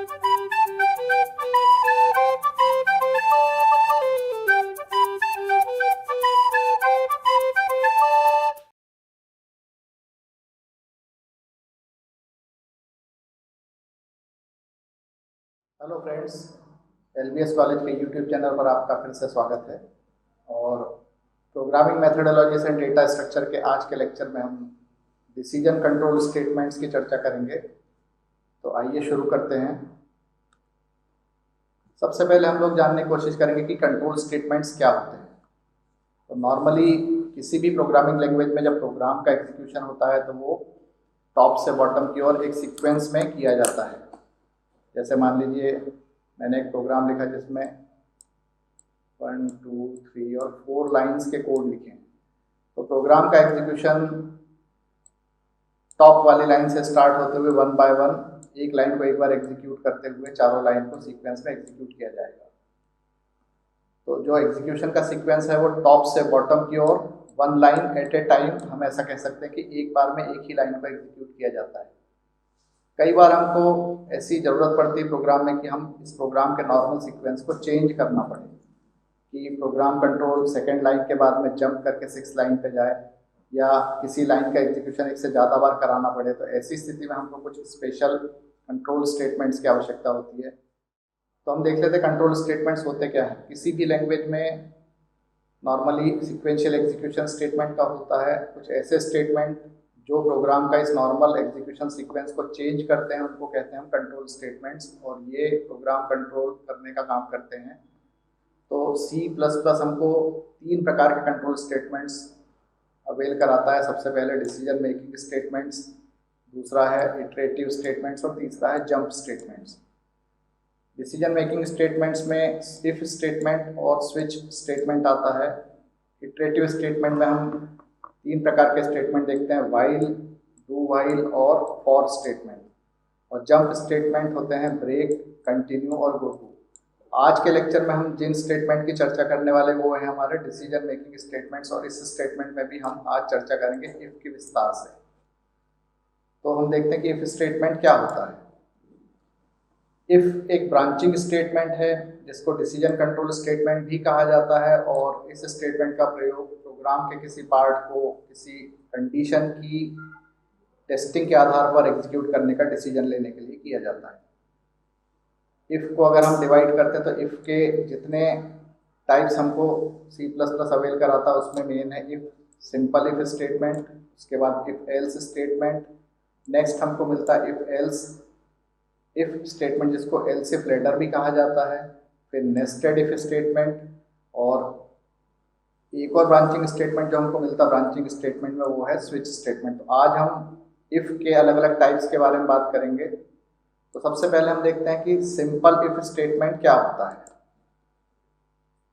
Hello friends, LBS college के YouTube channel पर आपका फिर से स्वागत है। और programming methodologies and data structure के आज के लेक्चर में हम डिसीजन कंट्रोल स्टेटमेंट्स की चर्चा करेंगे। तो आइए शुरू करते हैं। सबसे पहले हम लोग जानने की कोशिश करेंगे कि कंट्रोल स्टेटमेंट्स क्या होते हैं। तो नॉर्मली किसी भी प्रोग्रामिंग लैंग्वेज में जब प्रोग्राम का एग्जीक्यूशन होता है तो वो टॉप से बॉटम की ओर एक सीक्वेंस में किया जाता है। जैसे मान लीजिए मैंने एक प्रोग्राम लिखा जिसमें 1, 2, 3 और 4 लाइंस के कोड लिखे हैं। तो प्रोग्राम का एग्जीक्यूशन टॉप वाली लाइन से स्टार्ट होते हुए 1 बाय 1 एक लाइन को एक बार एग्जीक्यूट करते हुए चारों लाइन को सीक्वेंस में एग्जीक्यूट किया जाएगा। तो जो एग्जीक्यूशन का सीक्वेंस है वो टॉप से बॉटम की ओर 1 लाइन एट ए टाइम, हम ऐसा कह सकते हैं कि एक बार में एक ही लाइन को एग्जीक्यूट किया जाता है। कई बार हमको ऐसी ज़रूरत पड़ती है प्रोग्राम में कि हम इस प्रोग्राम के नॉर्मल सीक्वेंस को चेंज करना पड़े, कि प्रोग्राम कंट्रोल सेकेंड लाइन के बाद में जंप करके 6 लाइन पे जाए या किसी लाइन का एग्जीक्यूशन एक से ज़्यादा बार कराना पड़े। तो ऐसी स्थिति में हमको कुछ स्पेशल कंट्रोल स्टेटमेंट्स की आवश्यकता होती है। तो हम देख लेते हैं कंट्रोल स्टेटमेंट्स होते क्या है। किसी भी लैंग्वेज में नॉर्मली सिक्वेंशियल एग्जीक्यूशन स्टेटमेंट का होता है। कुछ ऐसे स्टेटमेंट जो प्रोग्राम का इस नॉर्मल एग्जीक्यूशन सीक्वेंस को चेंज करते हैं उनको कहते हैं हम कंट्रोल स्टेटमेंट्स, और ये प्रोग्राम कंट्रोल करने का काम करते हैं। तो C++ हमको 3 प्रकार के कंट्रोल स्टेटमेंट्स अवेल कराता है। सबसे पहले डिसीजन मेकिंग स्टेटमेंट्स, दूसरा है इटरेटिव स्टेटमेंट्स और तीसरा है jump statements. Decision making statements में इफ स्टेटमेंट और स्विच स्टेटमेंट आता है। इटरेटिव स्टेटमेंट में हम 3 प्रकार के स्टेटमेंट देखते हैं, व्हाइल, डू व्हाइल और फॉर स्टेटमेंट। और जंप स्टेटमेंट होते हैं ब्रेक, कंटिन्यू और गो टू। आज के लेक्चर में हम जिन स्टेटमेंट की चर्चा करने वाले वो है हमारे डिसीजन मेकिंग स्टेटमेंट्स, और इस स्टेटमेंट में भी हम आज चर्चा करेंगे इफ की विस्तार से। तो हम देखते हैं कि इफ स्टेटमेंट क्या होता है। इफ एक ब्रांचिंग स्टेटमेंट है जिसको डिसीजन कंट्रोल स्टेटमेंट भी कहा जाता है, और इस स्टेटमेंट का प्रयोग प्रोग्राम के किसी पार्ट को किसी कंडीशन की टेस्टिंग के आधार पर एग्जीक्यूट करने का डिसीजन लेने के लिए किया जाता है। इफ को अगर हम डिवाइड करते हैं तो इफ के जितने टाइप्स हमको C++ अवेल कराता है उसमें मेन है इफ सिंपल इफ स्टेटमेंट, उसके बाद इफ एल्स स्टेटमेंट, नेक्स्ट हमको मिलता है इफ एल्स इफ स्टेटमेंट जिसको एल्स इफ लेटर भी कहा जाता है, फिर नेस्टेड इफ स्टेटमेंट, और एक और ब्रांचिंग स्टेटमेंट जो हमको मिलता है ब्रांचिंग स्टेटमेंट में वो है स्विच स्टेटमेंट। तो आज हम इफ के अलग अलग टाइप्स के बारे में बात करेंगे। तो सबसे पहले हम देखते हैं कि सिंपल इफ स्टेटमेंट क्या होता है।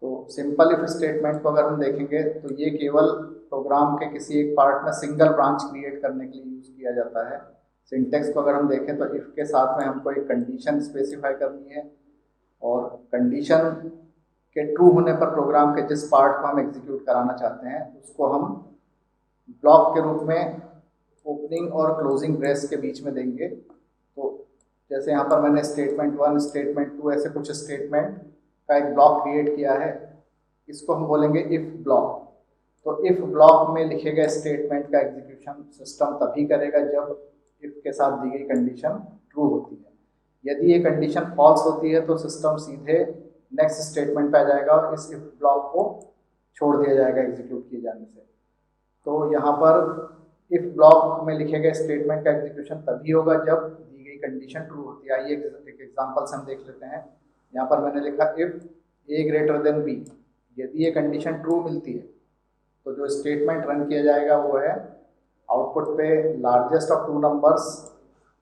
तो सिंपल इफ स्टेटमेंट को अगर हम देखेंगे तो ये केवल प्रोग्राम के किसी एक पार्ट में सिंगल ब्रांच क्रिएट करने के लिए यूज किया जाता है। सिंटेक्स को अगर हम देखें तो इफ के साथ में हमको एक कंडीशन स्पेसिफाई करनी है, और कंडीशन के ट्रू होने पर प्रोग्राम के जिस पार्ट को हम एग्जीक्यूट कराना चाहते हैं उसको हम ब्लॉक के रूप में ओपनिंग और क्लोजिंग ब्रेस के बीच में देंगे। तो जैसे यहाँ पर मैंने स्टेटमेंट 1, स्टेटमेंट 2 ऐसे कुछ स्टेटमेंट का एक ब्लॉक क्रिएट किया है, इसको हम बोलेंगे इफ ब्लॉक। तो इफ ब्लॉक में लिखे गए स्टेटमेंट का एग्जीक्यूशन सिस्टम तभी करेगा जब इफ के साथ दी गई कंडीशन ट्रू होती है। यदि ये कंडीशन फॉल्स होती है तो सिस्टम सीधे नेक्स्ट स्टेटमेंट पे आ जाएगा और इस इफ ब्लॉक को छोड़ दिया जाएगा एग्जीक्यूट किए जाने से। तो यहाँ पर इफ ब्लॉक में लिखे गए स्टेटमेंट का एग्जीक्यूशन तभी होगा जब दी गई कंडीशन ट्रू होती है। आइए एक एग्जांपल से हम देख लेते हैं। यहाँ पर मैंने लिखा if a greater than b। यदि ये कंडीशन ट्रू मिलती है तो जो स्टेटमेंट रन किया जाएगा वो है आउटपुट पे लार्जेस्ट ऑफ 2 नंबर्स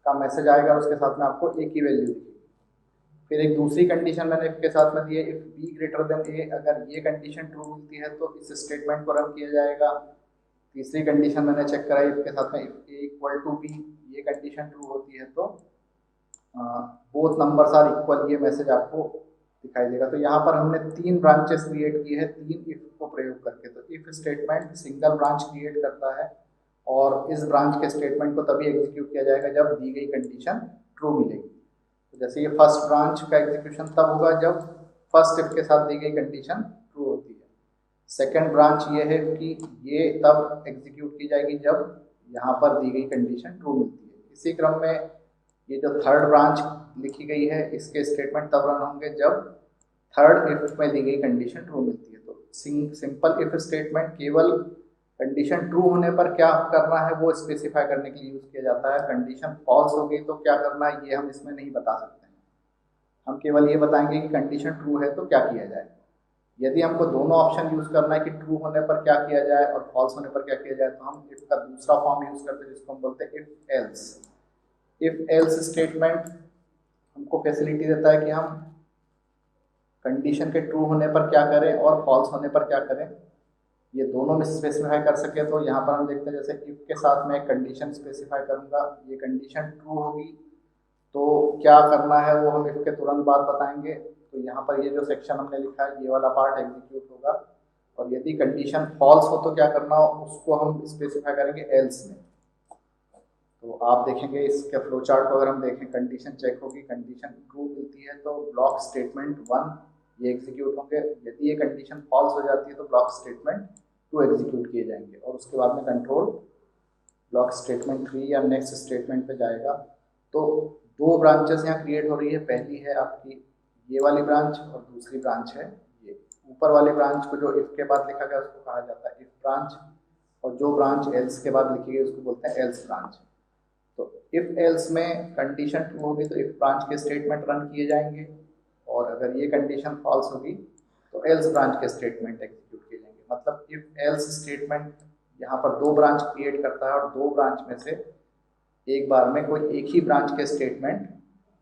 का मैसेज आएगा, उसके साथ में आपको a की वैल्यू दिखेगी। फिर एक दूसरी कंडीशन मैंने इफ के साथ में दी है if b greater than a। अगर ये कंडीशन ट्रू मिलती है तो इस स्टेटमेंट को रन किया जाएगा। तीसरी कंडीशन मैंने चेक कराई इफ के साथ में if a equal to b। ये कंडीशन ट्रू होती है तो बोथ नंबर्स आर इक्वल, ये मैसेज आपको दिखाई देगा। तो यहाँ पर हमने 3 ब्रांचेस क्रिएट की है 3 इफ को प्रयोग करके। तो if statement single branch create करता है और इस ब्रांच के स्टेटमेंट को तभी एग्जीक्यूट किया जाएगा जब दी गई कंडीशन ट्रू मिलेगी। तो जैसे ये फर्स्ट ब्रांच का एग्जीक्यूशन तब होगा जब फर्स्ट इफ के साथ दी गई कंडीशन ट्रू होती है। सेकेंड ब्रांच ये है कि ये तब एग्जीक्यूट की जाएगी जब यहाँ पर दी गई कंडीशन ट्रू मिलती है। इसी क्रम में ये जो थर्ड ब्रांच लिखी गई है इसके स्टेटमेंट तब रन होंगे जब थर्ड इफ में दी गई कंडीशन ट्रू मिलती है। तो सिंपल इफ स्टेटमेंट केवल कंडीशन ट्रू होने पर क्या करना है वो स्पेसिफाई करने के लिए यूज किया जाता है। कंडीशन फॉल्स हो गई तो क्या करना है ये हम इसमें नहीं बता सकते हैं। हम केवल ये बताएंगे कि कंडीशन ट्रू है तो क्या किया जाए। यदि हमको दोनों ऑप्शन यूज करना है कि ट्रू होने पर क्या किया जाए और फॉल्स होने पर क्या किया जाए, तो हम इफ का दूसरा फॉर्म यूज करते हैं जिसको हम बोलते हैं if else. If else statement हमको फैसिलिटी देता है कि हम कंडीशन के ट्रू होने पर क्या करें और फॉल्स होने पर क्या करें, ये दोनों में स्पेसिफाई कर सके। तो यहाँ पर हम देखते हैं जैसे इफ के साथ मैं एक कंडीशन स्पेसिफाई करूँगा, ये कंडीशन ट्रू होगी तो क्या करना है वो हम इफ के तुरंत बाद बताएंगे। तो यहाँ पर ये जो सेक्शन हमने लिखा है ये वाला पार्ट एग्जीक्यूट होगा, और यदि कंडीशन फॉल्स हो तो क्या करना हो उसको हम स्पेसिफाई करेंगे एल्स में। तो आप देखेंगे इसके फ्लो चार्ट को अगर हम देखें, कंडीशन चेक होगी, कंडीशन ट्रू मिलती है तो ब्लॉक स्टेटमेंट 1 ये एग्जीक्यूट होंगे। यदि ये कंडीशन फॉल्स हो जाती है तो ब्लॉक स्टेटमेंट 2 एग्जीक्यूट किए जाएंगे, और उसके बाद में कंट्रोल ब्लॉक स्टेटमेंट 3 या नेक्स्ट स्टेटमेंट पे जाएगा। तो दो ब्रांचेस यहाँ क्रिएट हो रही है, पहली है आपकी ये वाली ब्रांच और दूसरी ब्रांच है ये। ऊपर वाली ब्रांच को जो इफ के बाद लिखा गया उसको कहा जाता है इफ ब्रांच, और जो ब्रांच एल्स के बाद लिखी गई उसको बोलते हैं एल्स ब्रांच। तो इफ एल्स में कंडीशन ट्रू होगी तो इफ ब्रांच के स्टेटमेंट रन किए जाएंगे, और अगर ये कंडीशन फॉल्स होगी तो एल्स ब्रांच के स्टेटमेंट एग्जीक्यूट किए जाएंगे। मतलब इफ एल्स स्टेटमेंट यहाँ पर दो ब्रांच क्रिएट करता है, और दो ब्रांच में से एक बार में कोई एक ही ब्रांच के स्टेटमेंट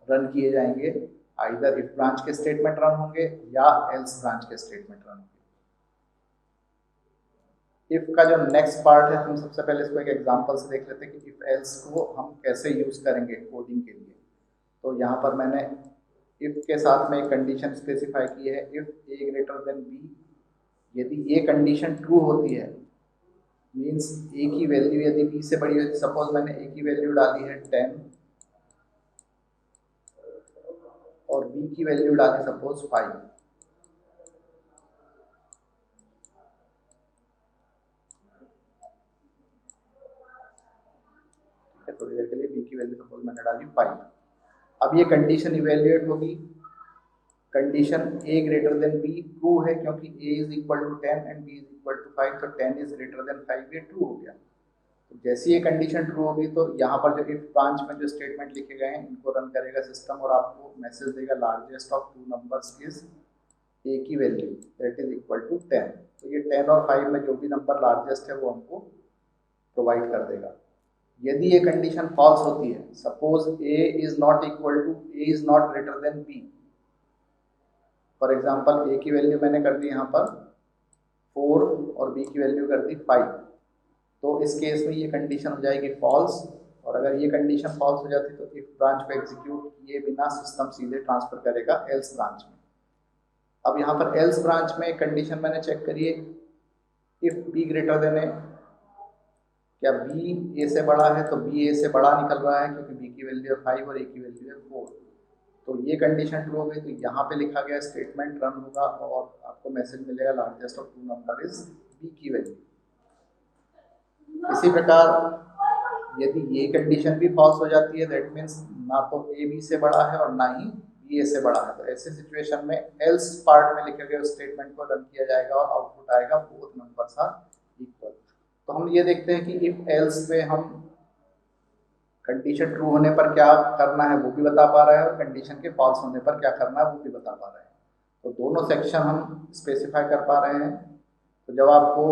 रन किए जाएंगे। आइदर इफ ब्रांच के स्टेटमेंट रन होंगे या एल्स ब्रांच के स्टेटमेंट रन होंगे। इफ का जो नेक्स्ट पार्ट है हम सबसे पहले इसको एक एग्जांपल से देख लेते हैं कि इफ एल्स को हम कैसे यूज करेंगे कोडिंग के लिए। तो यहाँ पर मैंने इफ के साथ में एक कंडीशन स्पेसिफाई की है, if a greater than b. यदि ये कंडीशन ट्रू होती है मीन्स ए की वैल्यू यदि बी से बड़ी है, सपोज मैंने ए की वैल्यू डाली है 10 और बी की वैल्यू डाली सपोज 5, थोड़ी देर के लिए बी की वैल्यू सपोज मैंने डाली 5। अब ये कंडीशन इवेल्युएट होगी, condition A greater than B true है क्योंकि A is equal to 10 and B is equal to 5, तो 10 इज ग्रेटर देन 5 ये ट्रू हो गया। तो जैसे ये कंडीशन ट्रू होगी तो यहाँ पर जो इफ ब्रांच में जो स्टेटमेंट लिखे गए हैं इनको रन करेगा सिस्टम, और आपको मैसेज देगा largest of 2 numbers is A की value that is equal to 10। तो ये 10 और 5 में जो भी नंबर लार्जेस्ट है वो हमको प्रोवाइड कर देगा। यदि ये कंडीशन फॉल्स होती है, suppose a is not equal to a is not greater than b, for example a की वैल्यू मैंने कर दी यहाँ पर 4 और b की वैल्यू कर दी 5, तो इस केस में ये कंडीशन हो जाएगी फॉल्स। और अगर ये कंडीशन फॉल्स हो जाती तो इफ ब्रांच को एग्जीक्यूट किए बिना सिस्टम सीधे ट्रांसफर करेगा एल्स ब्रांच में। अब यहाँ पर एल्स ब्रांच में कंडीशन मैंने चेक करी है, if b greater than a, क्या b a से बड़ा है, तो b a से बड़ा निकल रहा है क्योंकि b की वैल्यू है 5 और a की वैल्यू है 4। तो ये कंडीशन ट्रू हो गई, तो यहाँ पे लिखा गया स्टेटमेंट रन होगा और आपको मैसेज मिलेगा largest of 2 number is b की वैल्यू। इसी प्रकार यदि ये कंडीशन भी फॉल्स हो जाती है दैट मीन्स ना तो a b से बड़ा है और ना ही b a से बड़ा है, तो ऐसे सिचुएशन में एल्स पार्ट में लिखे गए स्टेटमेंट को रन किया जाएगा और आउटपुट आएगा बोथ नंबर्स आर इक्वल। तो हम ये देखते हैं कि इफ एल्स में हम कंडीशन ट्रू होने पर क्या करना है वो भी बता पा रहे हैं और कंडीशन के फॉल्स होने पर क्या करना है वो भी बता पा रहे हैं। तो दोनों सेक्शन हम स्पेसिफाई कर पा रहे हैं। तो जब आपको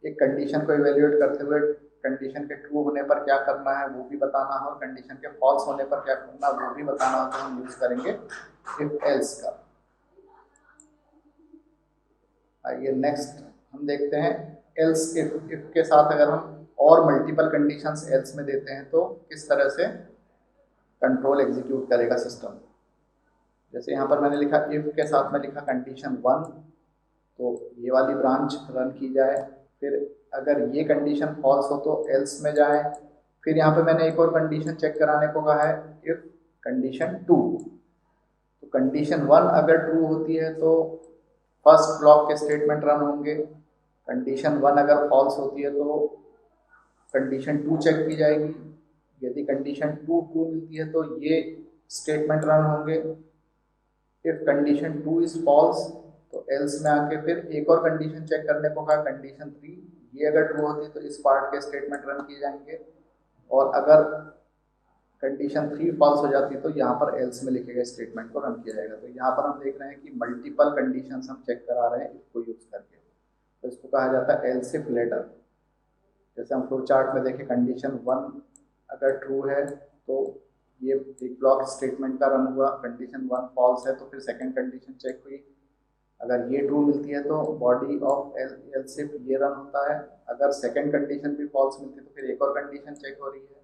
एक कंडीशन को इवेल्युएट करते हुए कंडीशन के ट्रू होने पर क्या करना है वो भी बताना हो और कंडीशन के फॉल्स होने पर क्या करना है वो भी बताना हो, तो हम यूज करेंगे इफ एल्स का। आइए नेक्स्ट हम देखते हैं एल्स इफ के साथ अगर हम और मल्टीपल कंडीशंस एल्स में देते हैं तो किस तरह से कंट्रोल एग्जीक्यूट करेगा सिस्टम। जैसे यहाँ पर मैंने लिखा इफ के साथ में लिखा कंडीशन 1, तो ये वाली ब्रांच रन की जाए। फिर अगर ये कंडीशन फॉल्स हो तो एल्स में जाए। फिर यहाँ पे मैंने एक और कंडीशन चेक कराने को कहा है, इफ कंडीशन 2। तो कंडीशन 1 अगर ट्रू होती है तो फर्स्ट ब्लॉक के स्टेटमेंट रन होंगे, कंडीशन 1 अगर फॉल्स होती है तो कंडीशन 2 चेक की जाएगी, यदि कंडीशन 2 ट्रू मिलती है तो ये स्टेटमेंट रन होंगे। इफ कंडीशन 2 इज फॉल्स तो एल्स में आके फिर एक और कंडीशन चेक करने को कहा, कंडीशन 3, ये अगर ट्रू होती तो इस पार्ट के स्टेटमेंट रन किए जाएंगे, और अगर कंडीशन 3 फॉल्स हो जाती तो यहाँ पर एल्स में लिखे गए स्टेटमेंट को रन किया जाएगा। तो यहाँ पर हम देख रहे हैं कि मल्टीपल कंडीशंस हम चेक करा रहे हैं इसको यूज करके, तो इसको कहा जाता है एल्स इफ लेटर। जैसे हम फ्लो चार्ट में देखें, कंडीशन 1 अगर ट्रू है तो ये एक ब्लॉक स्टेटमेंट का रन हुआ, कंडीशन 1 फॉल्स है तो फिर सेकंड कंडीशन चेक हुई, अगर ये ट्रू मिलती है तो बॉडी ऑफ एल्स इफ ये रन होता है, अगर सेकंड कंडीशन भी फॉल्स मिलती है तो फिर एक और कंडीशन चेक हो रही है,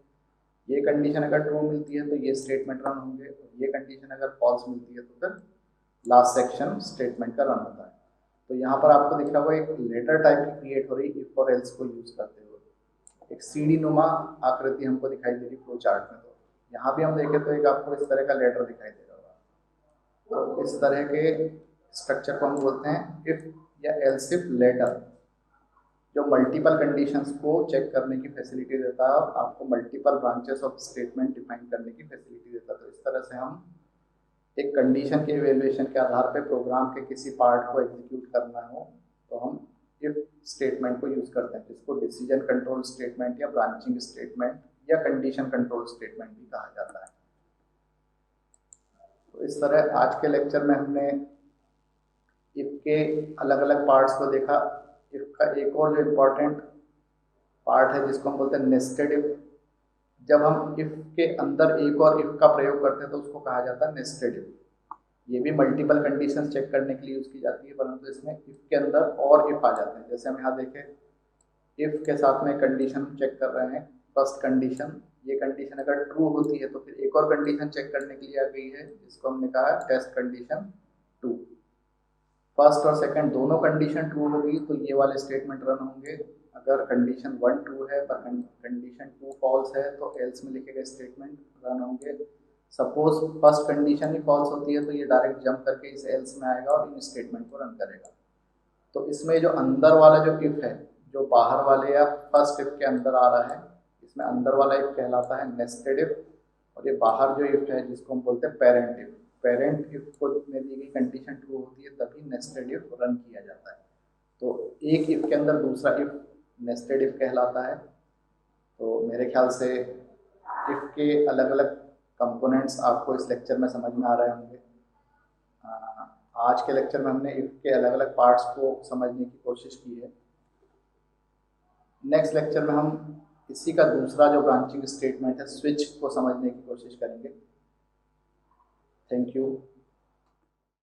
ये कंडीशन अगर ट्रू मिलती है तो ये स्टेटमेंट रन होंगे, और ये कंडीशन अगर फॉल्स मिलती है तो फिर लास्ट सेक्शन स्टेटमेंट का रन होता है। तो यहाँ पर आपको दिख रहा होगा एक लेटर टाइप की क्रिएट हो रही इफ और एल्स को यूज करते हुए, एक सीढ़ी नुमा आकृति हमको दिखाई दे रही फ्लो चार्ट में। तो यहाँ भी हम देखें तो एक आपको इस तरह का लेटर दिखाई दे रहा होगा। तो इस तरह के स्ट्रक्चर को हम बोलते हैं इफ या एल्स इफ लेटर, जो मल्टीपल कंडीशंस को चेक करने की फैसिलिटी देता है और आपको multiple branches of statement define करने की फैसिलिटी देता है। तो इस तरह से हम एक कंडीशन के इवेल्युएशन के आधार पर प्रोग्राम के किसी पार्ट को एग्जीक्यूट करना हो तो हम इफ स्टेटमेंट को यूज करते हैं, जिसको डिसीजन कंट्रोल स्टेटमेंट या ब्रांचिंग स्टेटमेंट या कंडीशन कंट्रोल स्टेटमेंट भी कहा जाता है। तो इस तरह आज के लेक्चर में हमने इफ के अलग अलग पार्ट्स को देखा। इफ का एक और जो इम्पोर्टेंट पार्ट है जिसको हम बोलते हैं नेस्टेड इफ, जब हम इफ के अंदर एक और इफ का प्रयोग करते हैं तो उसको कहा जाता है नेस्टेड इफ। ये भी मल्टीपल कंडीशन चेक करने के लिए यूज की जाती है, परंतु इसमें इफ के अंदर और इफ आ जाते हैं। जैसे हम यहाँ देखें, इफ के साथ में कंडीशन चेक कर रहे हैं, फर्स्ट कंडीशन, ये कंडीशन अगर ट्रू होती है तो फिर एक और कंडीशन चेक करने के लिए आ गई है जिसको हमने कहा टेस्ट कंडीशन 2। फर्स्ट और सेकंड दोनों कंडीशन ट्रू होगी तो ये वाले स्टेटमेंट रन होंगे, अगर कंडीशन 1 ट्रू है पर कंडीशन 2 फॉल्स है तो एल्स में लिखे गए स्टेटमेंट रन होंगे। सपोज फर्स्ट कंडीशन ही फॉल्स होती है तो ये डायरेक्ट जंप करके इस एल्स में आएगा और इन स्टेटमेंट को रन करेगा। तो इसमें जो अंदर वाला जो इफ है, जो बाहर वाले या फर्स्ट इफ के अंदर आ रहा है, इसमें अंदर वाला इफ कहलाता है नेस्टेड इफ, और ये बाहर जो इफ है जिसको हम बोलते हैं पेरेंट इफ। पेरेंट इफ को में दी गई कंडीशन ट्रू होती है तभी नेस्टेड इफ रन किया जाता है। तो एक इफ के अंदर दूसरा इफ नेस्टेड इफ कहलाता है। तो मेरे ख्याल से इफ के अलग अलग कंपोनेंट्स आपको इस लेक्चर में समझ में आ रहे होंगे। आज के लेक्चर में हमने इफ के अलग अलग पार्ट्स को समझने की कोशिश की है। नेक्स्ट लेक्चर में हम इसी का दूसरा जो ब्रांचिंग स्टेटमेंट है स्विच को समझने की कोशिश करेंगे। Thank you.